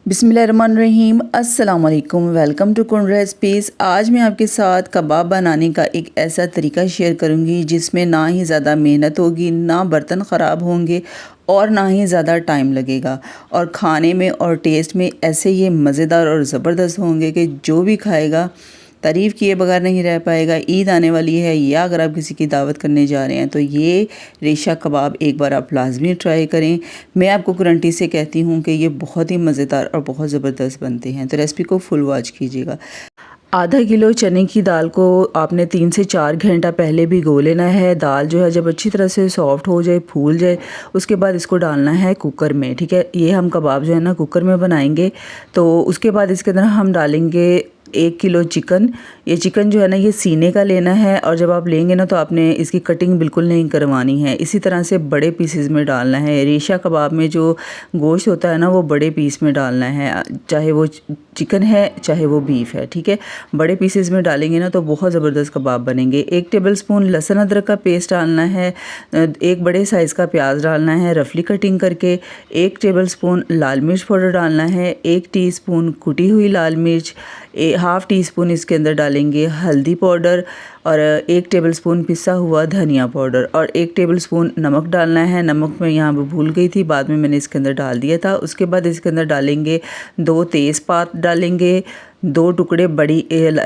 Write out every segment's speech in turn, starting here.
बिस्मिल्लाहिर्रहमानिर्रहीम अस्सलाम वालेकुम। वेलकम टू कुन रेसिपीज़। आज मैं आपके साथ कबाब बनाने का एक ऐसा तरीका शेयर करूंगी जिसमें ना ही ज़्यादा मेहनत होगी, ना बर्तन ख़राब होंगे और ना ही ज़्यादा टाइम लगेगा, और खाने में और टेस्ट में ऐसे ये मज़ेदार और ज़बरदस्त होंगे कि जो भी खाएगा तारीफ़ किए बगैर नहीं रह पाएगा। ईद आने वाली है, या अगर आप किसी की दावत करने जा रहे हैं तो ये रेशा कबाब एक बार आप लाजमी ट्राई करें। मैं आपको गारंटी से कहती हूँ कि ये बहुत ही मज़ेदार और बहुत ज़बरदस्त बनते हैं, तो रेसिपी को फुल वॉच कीजिएगा। आधा किलो चने की दाल को आपने 3 से 4 घंटा पहले भिगो लेना है। दाल जो है जब अच्छी तरह से सॉफ्ट हो जाए, फूल जाए, उसके बाद इसको डालना है कुकर में। ठीक है, ये हम कबाब जो है ना कुकर में बनाएंगे। तो उसके बाद इसके अंदर हम डालेंगे 1 किलो चिकन। ये चिकन जो है ना ये सीने का लेना है, और जब आप लेंगे ना तो आपने इसकी कटिंग बिल्कुल नहीं करवानी है, इसी तरह से बड़े पीसेस में डालना है। रेशा कबाब में जो गोश्त होता है ना वो बड़े पीस में डालना है, चाहे वो चिकन है चाहे वो बीफ है। ठीक है, बड़े पीसेस में डालेंगे ना तो बहुत ज़बरदस्त कबाब बनेंगे। 1 टेबलस्पून लहसुन अदरक का पेस्ट डालना है, 1 बड़े साइज़ का प्याज डालना है रफली कटिंग करके, 1 टेबलस्पून लाल मिर्च पाउडर डालना है, 1 टीस्पून कुटी हुई लाल मिर्च, हाफ़ टी स्पून इसके अंदर डालेंगे हल्दी पाउडर, और 1 टेबलस्पून पिसा हुआ धनिया पाउडर, और 1 टेबलस्पून नमक डालना है। नमक मैं यहाँ पे भूल गई थी, बाद में मैंने इसके अंदर डाल दिया था। उसके बाद इसके अंदर डालेंगे 2 तेज़पात डालेंगे, 2 टुकड़े बड़ी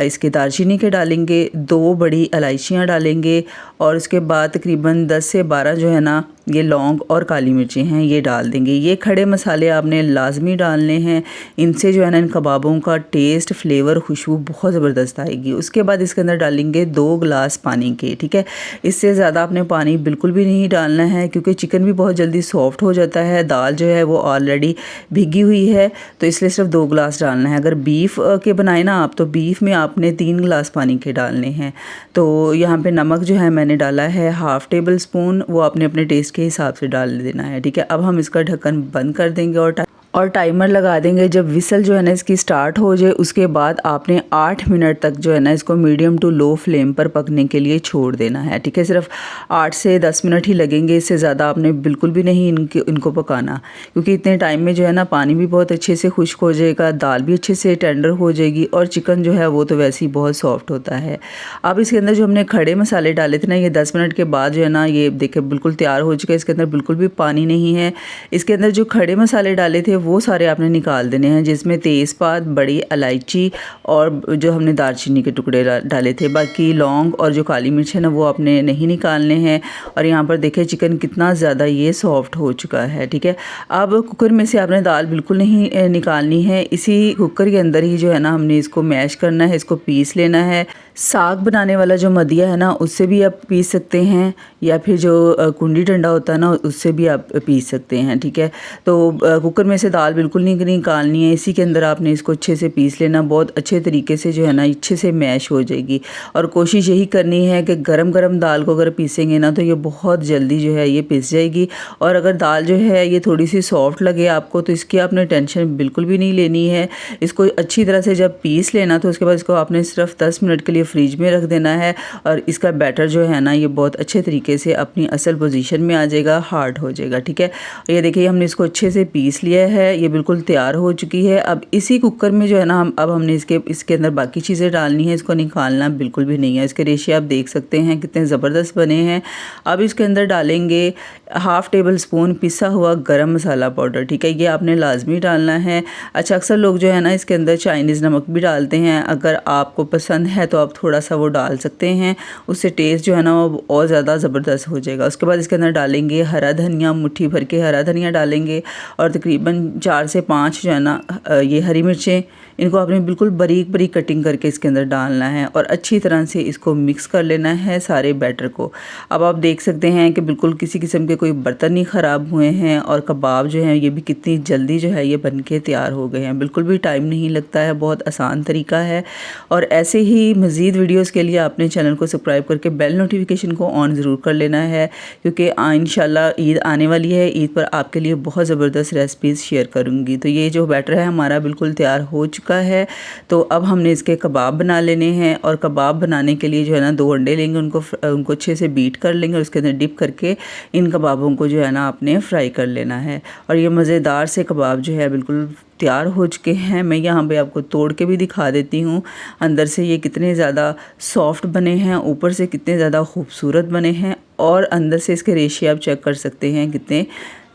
इसके दालचीनी के डालेंगे, 2 बड़ी इलायचियाँ डालेंगे, और उसके बाद तकरीबन 10 से 12 जो है ना ये लौंग और काली मिर्चें हैं ये डाल देंगे। ये खड़े मसाले आपने लाजमी डालने हैं, इनसे जो है ना इन कबाबों का टेस्ट, फ्लेवर, खुशबू बहुत ज़बरदस्त आएगी। उसके बाद इसके अंदर डालेंगे 2 गिलास पानी के। ठीक है, इससे ज़्यादा आपने पानी बिल्कुल भी नहीं डालना है, क्योंकि चिकन भी बहुत जल्दी सॉफ्ट हो जाता है, दाल जो है वो ऑलरेडी भीगी हुई है, तो इसलिए सिर्फ 2 गिलास डालना है। अगर बीफ के बनाए ना आप, तो बीफ में आपने 3 गिलास पानी के डालने हैं। तो यहाँ पे नमक जो है मैंने डाला है हाफ़ टेबल स्पून, वो आपने अपने टेस्ट के हिसाब से डाल देना है। ठीक है, अब हम इसका ढक्कन बंद कर देंगे और टाइमर लगा देंगे। जब विसल जो है ना इसकी स्टार्ट हो जाए उसके बाद आपने 8 मिनट तक जो है ना इसको मीडियम टू लो फ्लेम पर पकने के लिए छोड़ देना है। ठीक है, सिर्फ 8 से 10 मिनट ही लगेंगे, इससे ज़्यादा आपने बिल्कुल भी नहीं इनको पकाना, क्योंकि इतने टाइम में जो है ना पानी भी बहुत अच्छे से खुश्क हो जाएगा, दाल भी अच्छे से टेंडर हो जाएगी, और चिकन जो है वो तो वैसे ही बहुत सॉफ्ट होता है। अब इसके अंदर जो हमने खड़े मसाले डाले थे ना, ये 10 मिनट के बाद जो है ना ये देखिए बिल्कुल तैयार हो चुका है, इसके अंदर बिल्कुल भी पानी नहीं है। इसके अंदर जो खड़े मसाले डाले थे वो सारे आपने निकाल देने हैं, जिसमें तेज़पात, बड़ी इलायची और जो हमने दालचीनी के टुकड़े डाले थे। बाकी लौंग और जो काली मिर्च है ना वो आपने नहीं निकालने हैं। और यहाँ पर देखिए चिकन कितना ज़्यादा ये सॉफ्ट हो चुका है। ठीक है, अब कुकर में से आपने दाल बिल्कुल नहीं निकालनी है, इसी कुकर के अंदर ही जो है ना हमने इसको मैश करना है, इसको पीस लेना है। साग बनाने वाला जो मदिया है ना उससे भी आप पीस सकते हैं, या फिर जो कुंडी डंडा होता है ना उससे भी आप पीस सकते हैं। ठीक है, तो कुकर में से दाल बिल्कुल नहीं निकालनी है, इसी के अंदर आपने इसको अच्छे से पीस लेना, बहुत अच्छे तरीके से जो है ना अच्छे से मैश हो जाएगी। और कोशिश यही करनी है कि गरम गरम दाल को अगर पीसेंगे ना तो ये बहुत जल्दी जो है ये पिस जाएगी। और अगर दाल जो है ये थोड़ी सी सॉफ्ट लगे आपको तो इसकी आपने टेंशन बिल्कुल भी नहीं लेनी है। इसको अच्छी तरह से जब पीस लेना तो उसके बाद इसको आपने सिर्फ 10 मिनट के लिए फ्रिज में रख देना है, और इसका बैटर जो है ना ये बहुत अच्छे तरीके से अपनी असल पोजीशन में आ जाएगा, हार्ड हो जाएगा। ठीक है, ये देखिए हमने इसको अच्छे से पीस लिया है, ये बिल्कुल तैयार हो चुकी है। अब इसी कुकर में जो है ना अब हमने इसके अंदर बाकी चीज़ें डालनी है, इसको निकालना बिल्कुल भी नहीं है। इसके रेशे आप देख सकते हैं कितने ज़बरदस्त बने हैं। अब इसके अंदर डालेंगे हाफ़ टेबल स्पून पिसा हुआ गरम मसाला पाउडर। ठीक है, ये आपने लाजमी डालना है। अच्छा, अक्सर लोग जो है ना इसके अंदर चाइनीज़ नमक भी डालते हैं, अगर आपको पसंद है तो आप थोड़ा सा वो डाल सकते हैं, उससे टेस्ट जो है ना वो और ज़्यादा ज़बरदस्त हो जाएगा। उसके बाद इसके अंदर डालेंगे हरा धनिया, मुट्ठी भर के हरा धनिया डालेंगे, और तकरीबन 4 से 5 जो है ना ये हरी मिर्चें, इनको आपने बिल्कुल बारीक बारीक कटिंग करके इसके अंदर डालना है, और अच्छी तरह से इसको मिक्स कर लेना है सारे बैटर को। अब आप देख सकते हैं कि बिल्कुल किसी किस्म के कोई बर्तन नहीं ख़राब हुए हैं, और कबाब जो हैं ये भी कितनी जल्दी जो है ये बन के तैयार हो गए हैं, बिल्कुल भी टाइम नहीं लगता है, बहुत आसान तरीका है। और ऐसे ही मज़ीद वीडियोज़ के लिए आपने चैनल को सब्सक्राइब करके बेल नोटिफिकेशन को ऑन ज़रूर कर लेना है, क्योंकि इंशाल्लाह ईद आने वाली है, ईद पर आपके लिए बहुत ज़बरदस्त रेसिपीज़ शेयर शेयर करूँगी। तो ये जो बैटर है हमारा बिल्कुल तैयार हो चुका है। तो अब हमने इसके कबाब बना लेने हैं और कबाब बनाने के लिए जो है ना 2 अंडे लेंगे, उनको अच्छे से बीट कर लेंगे और उसके अंदर डिप करके इन कबाबों को जो है ना आपने फ्राई कर लेना है। और ये मज़ेदार से कबाब जो है बिल्कुल तैयार हो चुके हैं। मैं यहाँ पे आपको तोड़ के भी दिखा देती हूँ अंदर से ये कितने ज़्यादा सॉफ्ट बने हैं, ऊपर से कितने ज़्यादा खूबसूरत बने हैं और अंदर से इसके रेशे आप चेक कर सकते हैं कितने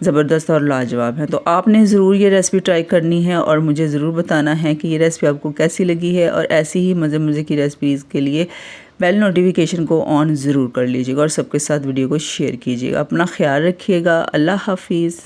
ज़बरदस्त और लाजवाब हैं। तो आपने ज़रूर ये रेसिपी ट्राई करनी है और मुझे ज़रूर बताना है कि ये रेसिपी आपको कैसी लगी है। और ऐसी ही मज़े की रेसिपीज़ के लिए बेल नोटिफिकेशन को ऑन ज़रूर कर लीजिएगा और सबके साथ वीडियो को शेयर कीजिएगा। अपना ख्याल रखिएगा। अल्लाह हाफिज़।